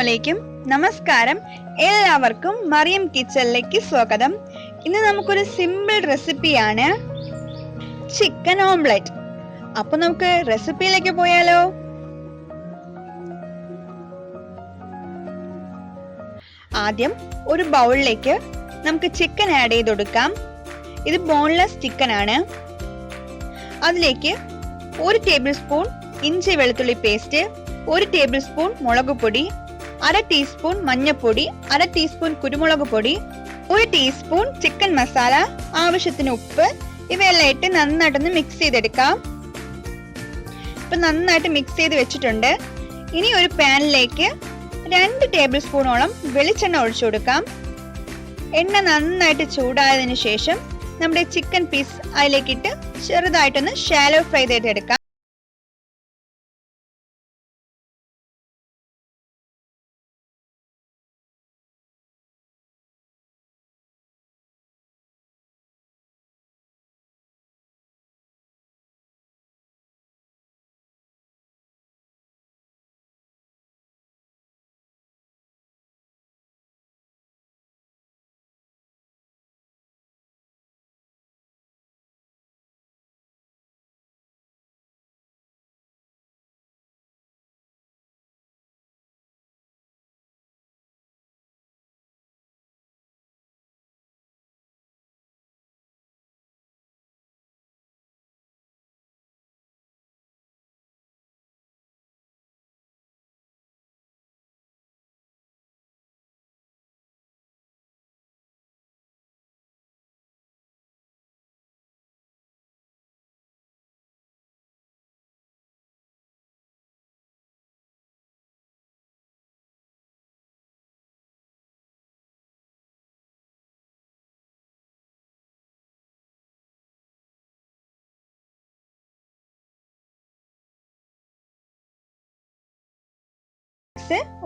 അലൈക്കും. നമസ്കാരം. എല്ലാവർക്കും മറിയം കിച്ചണിലേക്ക് സ്വാഗതം. ഇന്ന് നമുക്കൊരു സിമ്പിൾ റെസിപ്പിയാണ് ചിക്കൻ ഓംലെറ്റ്. അപ്പൊ നമുക്ക് റെസിപ്പിയിലേക്ക് പോയാലോ? ആദ്യം ഒരു ബൗളിലേക്ക് നമുക്ക് ചിക്കൻ ആഡ് ചെയ്ത് കൊടുക്കാം. ഇത് ബോൺലെസ് ചിക്കൻ ആണ്. അതിലേക്ക് 1 ടേബിൾ സ്പൂൺ ഇഞ്ചി വെളുത്തുള്ളി പേസ്റ്റ്, 1 ടേബിൾ സ്പൂൺ മുളക് പൊടി, 1/2 ടീസ്പൂൺ മഞ്ഞൾപ്പൊടി, 1/2 ടീസ്പൂൺ കുരുമുളക് പൊടി, 1 ടീസ്പൂൺ ചിക്കൻ മസാല, ആവശ്യത്തിന് ഉപ്പ്, ഇവയെല്ലാം ഇട്ട് നന്നായിട്ടൊന്ന് മിക്സ് ചെയ്തെടുക്കാം. ഇപ്പൊ നന്നായിട്ട് മിക്സ് ചെയ്ത് വെച്ചിട്ടുണ്ട്. ഇനി ഒരു പാനിലേക്ക് 2 ടേബിൾ സ്പൂണോളം വെളിച്ചെണ്ണ ഒഴിച്ചു കൊടുക്കാം. എണ്ണ നന്നായിട്ട് ചൂടായതിനു ശേഷം നമ്മുടെ ചിക്കൻ പീസ് അതിലേക്ക് ഇട്ട് ചെറുതായിട്ടൊന്ന് ഷാലോ ഫ്രൈ ചെയ്തെടുക്കാം.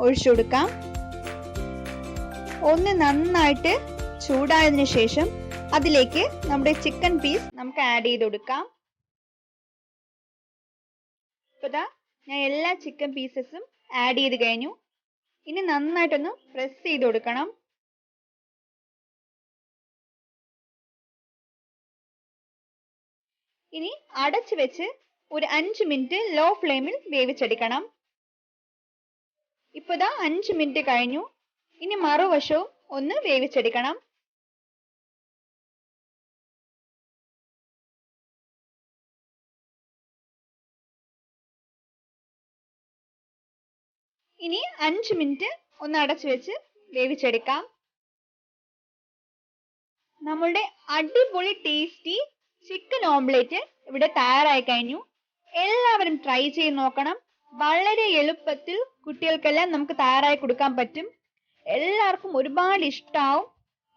ഒഴിച്ചു കൊടുക്കാം. ഒന്ന് നന്നായിട്ട് ചൂടായതിനു ശേഷം അതിലേക്ക് നമ്മുടെ ചിക്കൻ പീസ് നമുക്ക് ആഡ് ചെയ്ത് കൊടുക്കാം. ഇപ്പതാ ഞാൻ എല്ലാ ചിക്കൻ പീസസും ആഡ് ചെയ്ത് കഴിഞ്ഞു. ഇനി നന്നായിട്ടൊന്ന് പ്രസ് ചെയ്ത് കൊടുക്കണം. ഇനി അടച്ചു വെച്ച് ഒരു 5 മിനിറ്റ് ലോ ഫ്ലെയിമിൽ വേവിച്ചെടുക്കണം. ഇപ്പതാ 5 മിനിറ്റ് കഴിഞ്ഞു. ഇനി മറുവശവും ഒന്ന് വേവിച്ചെടുക്കണം. ഇനി 5 മിനിറ്റ് ഒന്ന് അടച്ചു വെച്ച് വേവിച്ചെടുക്കാം. നമ്മളുടെ അടിപൊളി ടേസ്റ്റി ചിക്കൻ ഓംലെറ്റ് ഇവിടെ തയ്യാറായി കഴിഞ്ഞു. എല്ലാവരും ട്രൈ ചെയ്ത് നോക്കണം. വളരെ എളുപ്പത്തിൽ കുട്ടികൾക്കെല്ലാം നമുക്ക് തയ്യാറായി കൊടുക്കാൻ പറ്റും. എല്ലാവർക്കും ഒരുപാട് ഇഷ്ടമാവും.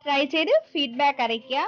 ട്രൈ ചെയ്ത് ഫീഡ്ബാക്ക് അറിയിക്കുക.